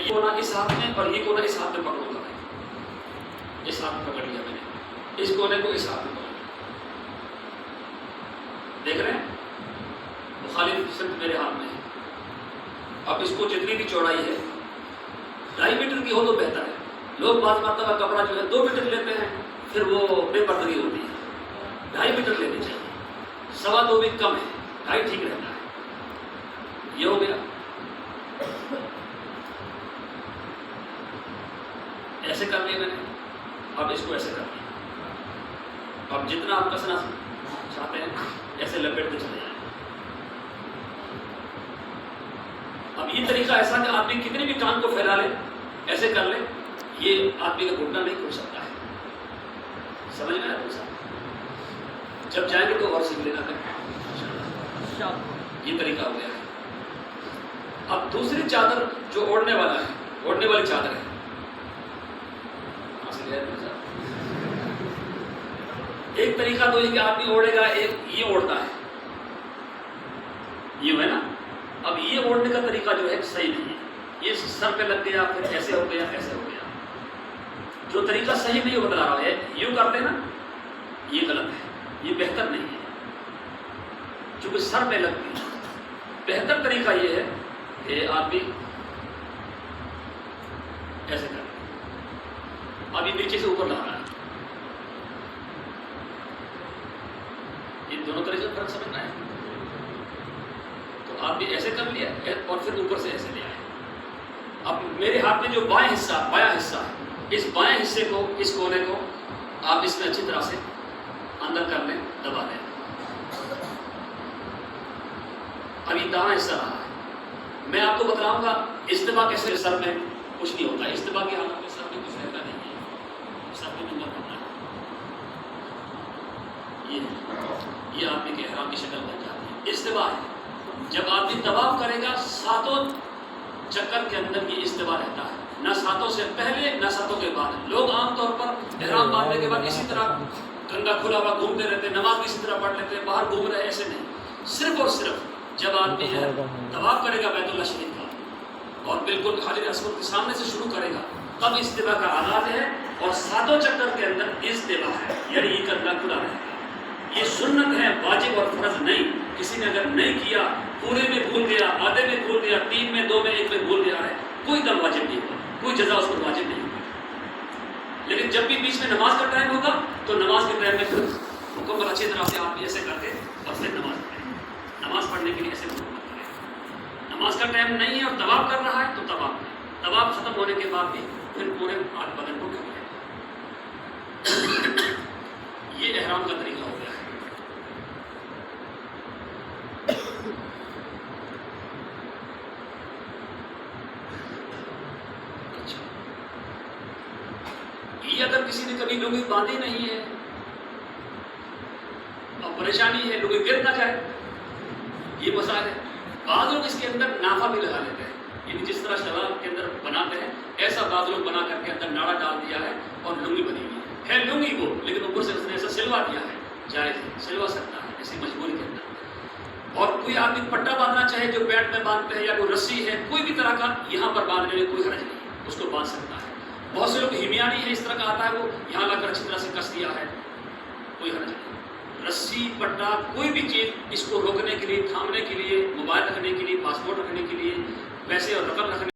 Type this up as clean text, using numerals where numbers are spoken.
یہ کونا اس ہاتھ میں اور یہ کونا اس ہاتھ میں پکڑوں گا، اس ہاتھ میں پکڑ لیا میں نے، اس کونے کو اس ہاتھ میں پکڑ لیا، دیکھ رہے ہیں مخالف سمت میرے ہاتھ میں ہے۔ اب اس کو جتنی بھی چوڑائی ہے 2.5 میٹر کی ہو تو بہتر ہے، لوگ بعض مرتبہ کپڑا جو ہے 2 میٹر لیتے ہیں، پھر وہ بے پردگی ہوتی ہے، 2.5 میٹر لینی چاہیے، 2.25 بھی کم ہے، 2.5 ٹھیک رہتا ہے۔ یہ ہو گیا، ایسے کر لیا میں نے، اب اس کو ایسے کر لیا، اب جتنا آپ کسنا چاہتے ہیں ایسے لپیٹ کے چلے جائیں۔ اب یہ طریقہ ایسا کہ آدمی کتنے بھی کان کو پھیلا لے، ایسے کر لے، یہ آدمی کا گھٹنا نہیں کھل سکتا ہے، سمجھ میں آیا دوسرا؟ جب جائیں گے تو اور سیکھ لینا کریں، یہ طریقہ ہو گیا ہے۔ اب دوسری چادر جو اوڑھنے والا ہے، اوڑھنے والی چادر ہے، ایک طریقہ تو یہ کہ آدمی اوڑھے گا، ایک یہ اوڑھتا ہے، یہ ہے نا، اب یہ اوڑھنے کا طریقہ جو ہے صحیح نہیں ہے، یہ سر پہ لگ گیا، پھر ایسے ہو گیا، ایسے ہو گیا، جو طریقہ صحیح نہیں وہ بتا رہا ہے، یوں کرتے نا، یہ غلط ہے، یہ بہتر نہیں ہے، چونکہ سر پہ لگ گئی۔ بہتر طریقہ یہ ہے کہ آدمی ایسے کرے، اب یہ نیچے سے اوپر لا رہا ہے، ان دونوں طرح سے فرق سمجھنا ہے، تو آپ بھی ایسے کر لیا اور پھر اوپر سے ایسے لے آئے۔ اب میرے ہاتھ میں جو بائیں حصہ، بایاں حصہ ہے، اس بائیں حصے کو، اس کونے کو آپ اس میں اچھی طرح سے اندر کر لیں، دبا دیں۔ اب یہ دایاں حصہ رہا ہے، میں آپ کو بتلاؤں گا اجتماع کیسے سر میں کچھ نہیں ہوتا، اجتماع کی حالت میں سر میں کچھ رہتا نہیں ہے، سر میں نمبر کرنا ہے، یہ آدمی کے احرام کی شکل بن جاتی ہے، اجتماع ہے۔ جب آدمی طواف کرے گا 7 چکر کے اندر یہ اجتماع رہتا ہے، نہ 7 سے پہلے نہ 7 کے بعد۔ لوگ عام طور پر احرام باندھنے کے بعد اسی طرح کنگا کھلا ہوا گھومتے رہتے ہیں، نماز بھی اسی طرح پڑھ لیتے ہیں، باہر گھوم رہے ہیں، ایسے نہیں، صرف اور صرف جب آدمی ہے طواف کرے گا بیت اللہ شریف کا اور بالکل حجر اسود کے سامنے سے شروع کرے گا، تب اجتماع کا آغاز ہے، اور 7 چکر کے اندر اجتماع ہے، یعنی یہ کنگا کھلا رہے گا۔ یہ سنت ہے، واجب اور فرض نہیں۔ کسی نے اگر نہیں کیا، پورے میں بھول گیا، آدھے میں بھول گیا، 3 میں 2 میں 1 میں بھول گیا ہے، کوئی دم واجب نہیں ہوگا، کوئی جزا اس پر واجب نہیں ہوگا۔ لیکن جب بھی بیچ میں نماز کا ٹائم ہوگا تو نماز کے ٹائم میں پھر مکمل اچھی طرح سے آپ ایسے کر کے اور پھر نماز پڑھیں، نماز پڑھنے کے لیے ایسے مکمل کریں۔ نماز کا ٹائم نہیں ہے اور طواف کر رہا ہے تو طواف کریں، طواف ختم ہونے کے بعد بھی پھر پورے ہاتھ بدن کو ڈھک لیں۔ یہ احرام کا طریقہ ہو گیا ہے۔ یہ اگر کسی نے کبھی لنگی باندھی نہیں ہے اور پریشانی ہے لنگی گر نہ جائے، یہ مسائل ہے۔ بعض لوگ اس کے اندر نافا بھی لگا لیتے ہیں، یعنی جس طرح شلوار کے اندر بناتے ہیں ایسا بعض لوگ بنا کر کے اندر ناڑا ڈال دیا ہے اور لنگی بنی ہوئی ہے لنگی وہ، لیکن اوپر سے اس نے ایسا سلوا دیا ہے، جائز ہے، سلوا سکتا ہے ایسی مجبوری کے اندر۔ اور کوئی آدمی پٹا باندھنا چاہے جو پیٹ میں باندھتے ہیں، یا کوئی رسی ہے کوئی بھی طرح کا یہاں پر باندھنے میں کوئی حرج نہیں، اس کو باندھ سکتا ہے۔ بہت سے لوگ ہمیانی ہے، اس طرح کا آتا ہے، وہ یہاں لا کر اچھی طرح سے کس دیا ہے، کوئی حرج نہیں۔ رسی، پٹا، کوئی بھی چیز اس کو روکنے کے لیے، تھامنے کے لیے، موبائل رکھنے کے لیے، پاسپورٹ رکھنے کے لیے، پیسے اور رقم رکھنے